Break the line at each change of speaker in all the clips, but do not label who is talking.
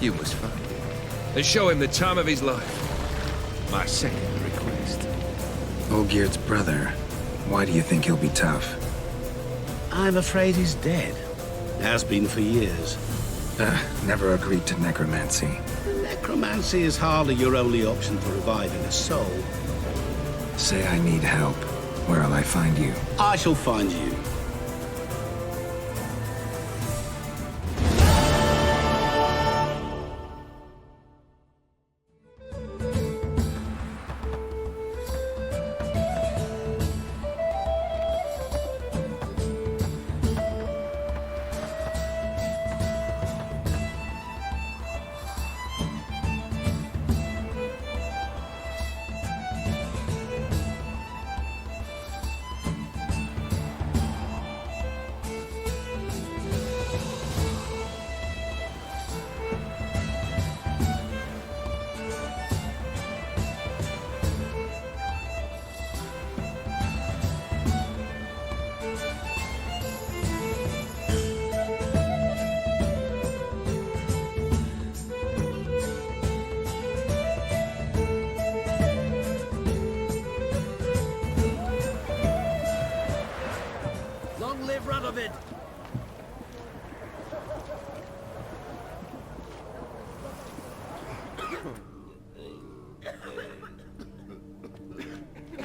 You must find him, and show him the time of his life. My second request.
Olgierd's brother. Why do you think he'll be tough?
I'm afraid he's dead. Has been for years.
Never agreed to necromancy.
Necromancy is hardly your only option for reviving a soul.
Say I need help. Where'll I find you?
I shall find you.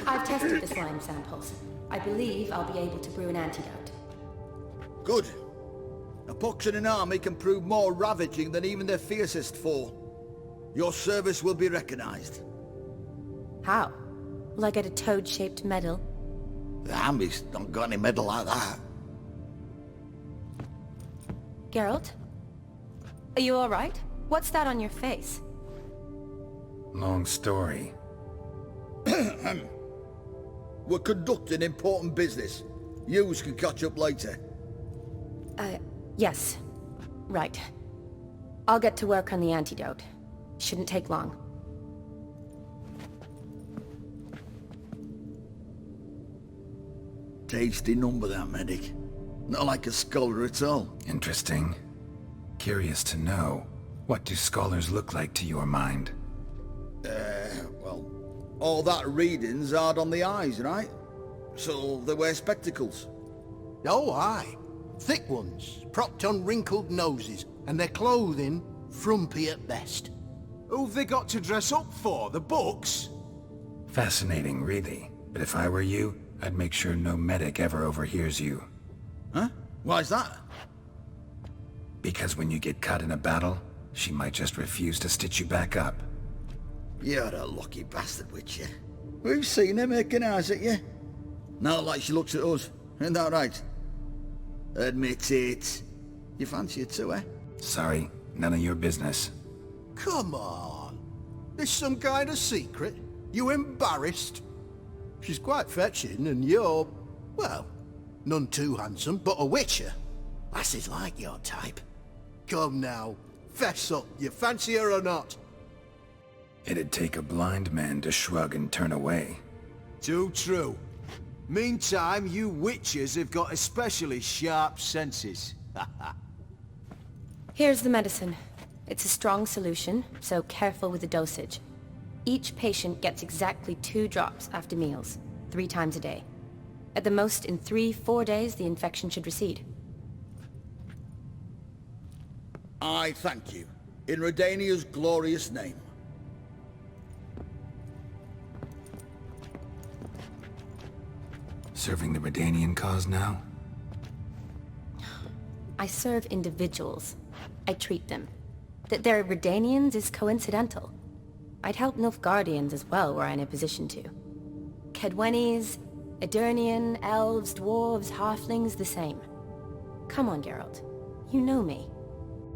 I've tested the slime samples. I believe I'll be able to brew an antidote.
Good. A pox in an army can prove more ravaging than even their fiercest foe. Your service will be recognized.
How? Will I get a toad-shaped medal?
The army's not got any medal like that.
Geralt? Are you alright? What's that on your face?
Long story.
We're conducting important business. Yous can catch up later.
Yes. Right. I'll get to work on the antidote. Shouldn't take long.
Tasty number, that medic. Not like a scholar at all.
Interesting. Curious to know, what do scholars look like to your mind?
Well, all that reading's hard on the eyes, right? So they wear spectacles.
Oh, aye. Thick ones, propped on wrinkled noses, and their clothing frumpy at best.
Who've they got to dress up for? The books?
Fascinating, really. But if I were you, I'd make sure no medic ever overhears you.
Huh? Why's that?
Because when you get cut in a battle, she might just refuse to stitch you back up.
You're a lucky bastard, Witcher. We've seen her making eyes at you. Not like she looks at us. Isn't that right? Admit it. You fancy her too, eh?
Sorry, none of your business.
Come on. There's some kind of secret. You embarrassed? She's quite fetching, and you're, well, none too handsome, but a witcher. Lasses like your type. Come now, fess up, you fancy her or not?
It'd take a blind man to shrug and turn away.
Too true. Meantime, you witches have got especially sharp senses.
Here's the medicine. It's a strong solution, so careful with the dosage. Each patient gets exactly 2 drops after meals, 3 times a day. At the most, in 3-4 days, the infection should recede.
I thank you. In Redania's glorious name.
Serving the Redanian cause now?
I serve individuals. I treat them. That they're Redanians is coincidental. I'd help Nilfgaardians as well were I in a position to. Kedwenis, Edirnian, elves, dwarves, halflings, the same. Come on, Geralt. You know me.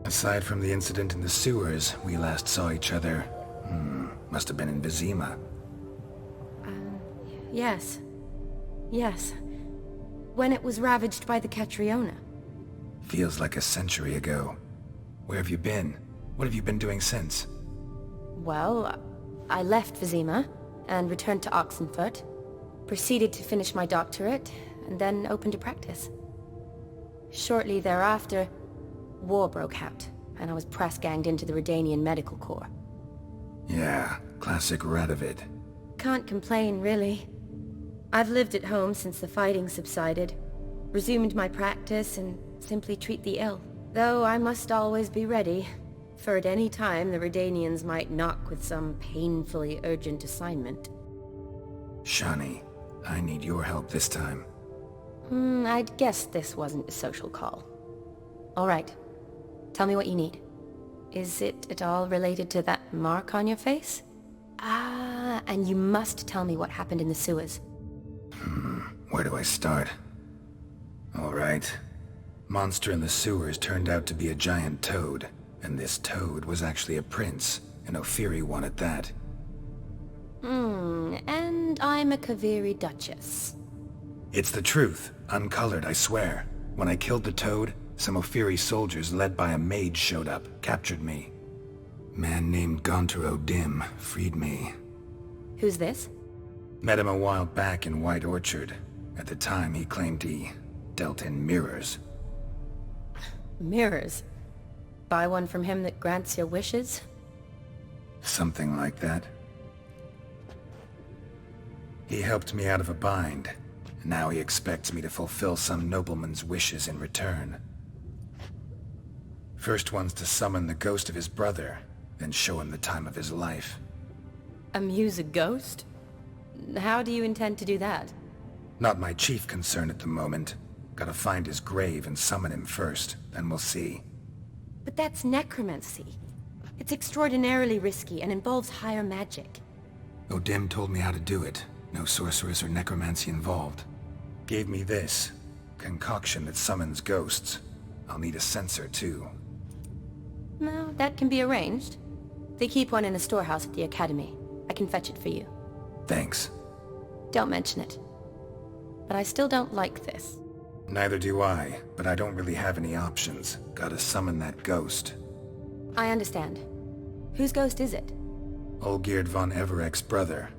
Aside from the incident in the sewers, we last saw each other... must have been in Vizima.
Yes. Yes. When it was ravaged by the Catriona.
Feels like a century ago. Where have you been? What have you been doing since?
Well, I left Vizima and returned to Oxenfurt, proceeded to finish my doctorate, and then opened a practice. Shortly thereafter, war broke out, and I was press-ganged into the Redanian Medical Corps.
Yeah, classic Radovid.
Can't complain, really. I've lived at home since the fighting subsided, resumed my practice, and simply treat the ill. Though I must always be ready, for at any time the Redanians might knock with some painfully urgent assignment.
Shani, I need your help this time.
I'd guessed this wasn't a social call. All right. Tell me what you need. Is it at all related to that mark on your face? Ah, and you must tell me what happened in the sewers.
Where do I start? All right. Monster in the sewers turned out to be a giant toad, and this toad was actually a prince, an Ophiri one at that.
And I'm a Kaviri Duchess.
It's the truth, uncolored, I swear. When I killed the toad, some Ophiri soldiers led by a mage showed up, captured me. Man named Gonter O'Dim freed me.
Who's this?
Met him a while back in White Orchard. At the time, he claimed he dealt in mirrors.
Mirrors. Buy one from him that grants your wishes?
Something like that. He helped me out of a bind. Now he expects me to fulfill some nobleman's wishes in return. First one's to summon the ghost of his brother, then show him the time of his life.
Amuse a ghost? How do you intend to do that?
Not my chief concern at the moment. Gotta find his grave and summon him first, then we'll see.
But that's necromancy. It's extraordinarily risky and involves higher magic.
O'Dim told me how to do it. No sorceress or necromancy involved. Gave me this concoction that summons ghosts. I'll need a censer too.
No, that can be arranged. They keep one in a storehouse at the academy. I can fetch it for you.
Thanks.
Don't mention it. But I still don't like this.
Neither do I, but I don't really have any options. Gotta summon that ghost.
I understand. Whose ghost is it?
Olgierd von Everek's brother.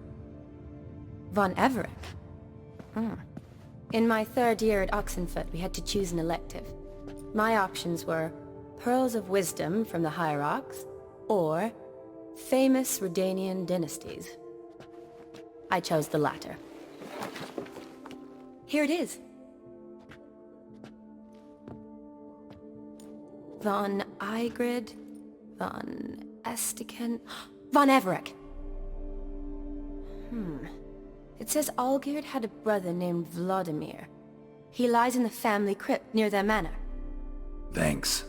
Von Everek? In my third year at Oxenfurt, we had to choose an elective. My options were Pearls of Wisdom from the Hierarchs, or Famous Redanian Dynasties. I chose the latter. Here it is. Von Igrid, Von Estiken, Von Everek. It says Olgierd had a brother named Vladimir. He lies in the family crypt near their manor.
Thanks.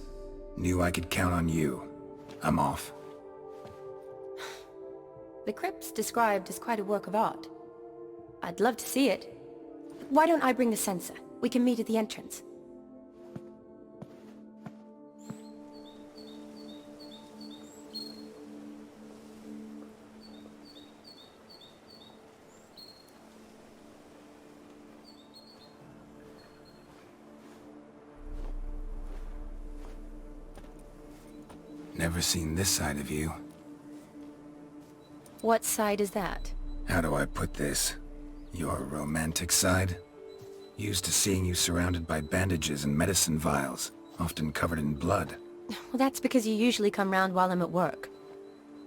Knew I could count on you. I'm off.
The crypt's described as quite a work of art. I'd love to see it. Why don't I bring the censer? We can meet at the entrance.
Never seen this side of you.
What side is that?
How do I put this? Your romantic side? Used to seeing you surrounded by bandages and medicine vials, often covered in blood.
Well, that's because you usually come round while I'm at work.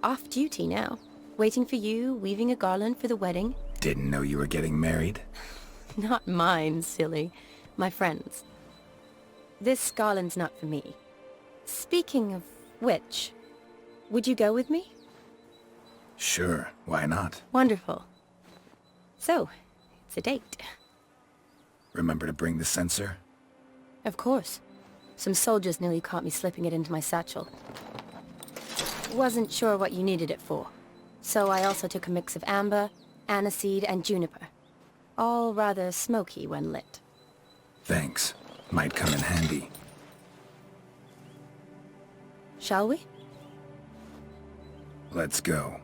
Off duty now. Waiting for you, weaving a garland for the wedding.
Didn't know you were getting married?
Not mine, silly. My friend's. This garland's not for me. Speaking of which, would you go with me?
Sure, why not?
Wonderful. So, it's a date.
Remember to bring the censer?
Of course. Some soldiers nearly caught me slipping it into my satchel. Wasn't sure what you needed it for, so I also took a mix of amber, aniseed, and juniper. All rather smoky when lit.
Thanks. Might come in handy.
Shall we?
Let's go.